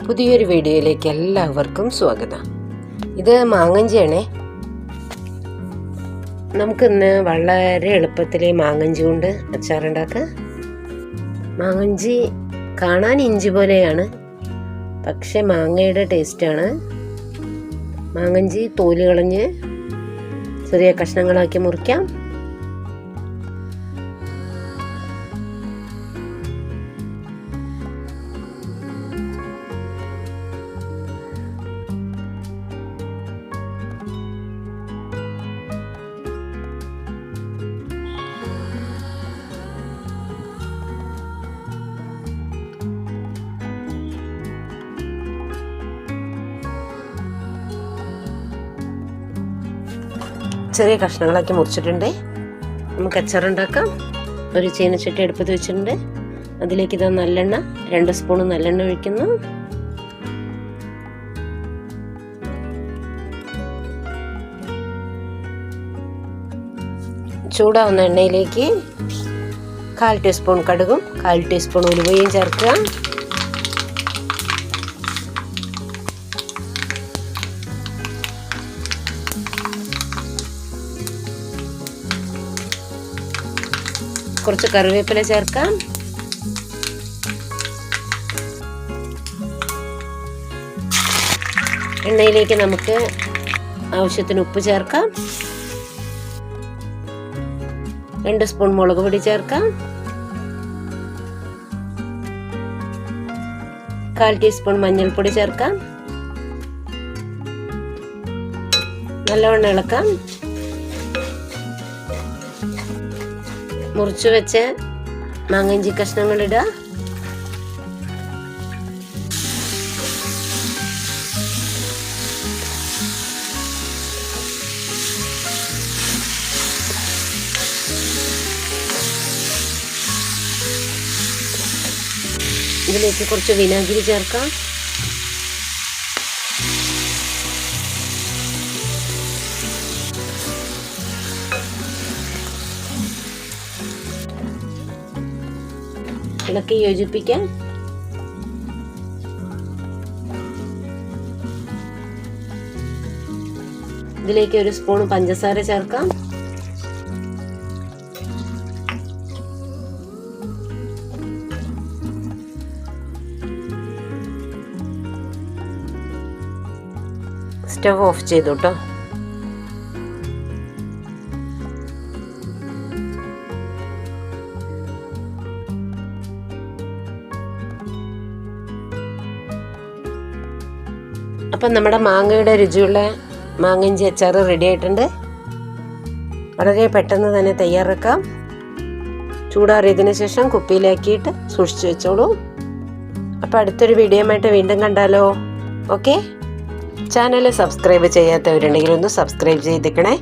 പുതിയൊരു വീഡിയോയിലേക്ക് എല്ലാവർക്കും സ്വാഗതം. ഇത് മാങ്ങഞ്ചിയാണേ. നമുക്കിന്ന് വളരെ എളുപ്പത്തിൽ മാങ്ങഞ്ചി കൊണ്ട് അച്ചാറുണ്ടാക്കാം. മാങ്ങഞ്ചി കാണാൻ ഇഞ്ചി പോലെയാണ്, പക്ഷെ മാങ്ങയുടെ ടേസ്റ്റാണ്. മാങ്ങഞ്ചി തോല് കളഞ്ഞ് ചെറിയ കഷ്ണങ്ങളാക്കി മുറിക്കാം. ചെറിയ കഷ്ണങ്ങളാക്കി മുറിച്ചിട്ടുണ്ട്. നമുക്ക് അച്ചാറുണ്ടാക്കാം. ഒരു ചീനച്ചട്ടി അടുപ്പത്ത് വെച്ചിട്ടുണ്ട്. അതിലേക്ക് ഇതാ നല്ലെണ്ണ, 2 സ്പൂൺ നല്ലെണ്ണ ഒഴിക്കുന്നു. ചൂടാവുന്ന എണ്ണയിലേക്ക് 1/4 ടീസ്പൂൺ കടുകും 1/4 ടീസ്പൂൺ ഉലുവയും ചേർക്കുക. കുറച്ച് കറിവേപ്പില ചേർക്കാം. എണ്ണയിലേക്ക് നമുക്ക് ആവശ്യത്തിന് ഉപ്പ് ചേർക്കാം. 2 സ്പൂൺ മുളക് പൊടി ചേർക്കാം. 1/4 ടീസ്പൂൺ മഞ്ഞൾപ്പൊടി ചേർക്കാം. നല്ലവണ്ണം ഇളക്കാം. മുറിച്ചു വെച്ച് മാങ്ങഞ്ചി കഷ്ണങ്ങൾ ഇടുക. ഇതിലേക്ക് കുറച്ച് വിനാഗിരി ചേർക്കാം. ഇളക്കി യോജിപ്പിക്കാം. ഇതിലേക്ക് 1 സ്പൂൺ പഞ്ചസാര ചേർക്കാം. സ്റ്റവ് ഓഫ് ചെയ്തു കേട്ടോ. അപ്പം നമ്മുടെ മാങ്ങയുടെ രുചിയുള്ള മാങ്ങഞ്ചി അച്ചാർ റെഡി ആയിട്ടുണ്ട്. വളരെ പെട്ടെന്ന് തന്നെ തയ്യാറാക്കാം. ചൂടാറിയതിന് ശേഷം കുപ്പിയിലാക്കിയിട്ട് സൂക്ഷിച്ചു വെച്ചോളൂ. അപ്പോൾ അടുത്തൊരു വീഡിയോയുമായിട്ട് വീണ്ടും കണ്ടാലോ. ഓക്കെ, ചാനൽ സബ്സ്ക്രൈബ് ചെയ്യാത്തവരുണ്ടെങ്കിൽ ഒന്ന് സബ്സ്ക്രൈബ് ചെയ്തേക്കണേ.